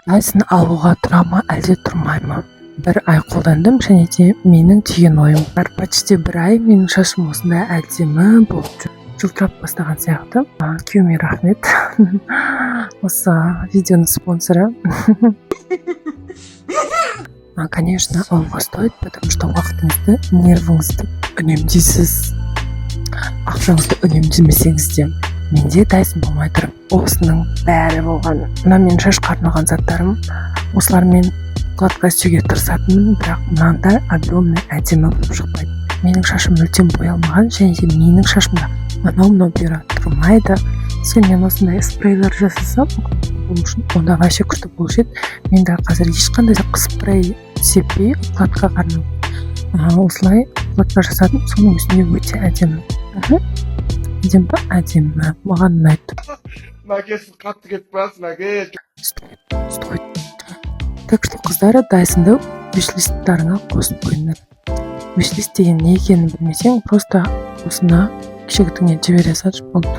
Dyson алуға тұра ма, әлде тұрмай ма? Бір ай қолдандым, және де менің түйген ойым бар. Почти бір ай менің шашым осындай әдемі болып жылтырап бастаған сияқты. Күйеуіме рахмет. Осы видеоның спонсоры. Конечно, алуға стоит, потому что уақытыңызды, нервіңізді үнемдейсіз. Ақшаңызды үнемдемесеңіз де менде Dyson болмай тұрып, осының бәрі болған. Мына менің шаш қарнаған заттарым, осылармен укладка істеуге тырысатынмын, бірақ мынандай огромный әдемі болып шықпайды. Менің шашым мүлдем боялмаған, және де менің шашымда мынау бері тұрмайды. Сен мен осындай спрейлер жасасам, бұл үшін онда вообще күшті болушы еді. Менде қазір ешқандай спрей сеппей укладка қарным. Осылай укладка жасадым, соның үстіне өте әдемі. Әдемі, маған ұнайды. Мәке, сіз қатты кетіп барасыз, Мәке. Стой. Так что қыздары Дайсонды вишлисттарыңа қосып қойыңдар. Вишлист деген не екенін білмесең, просто осына кішігітіңе жібере салшы, болды.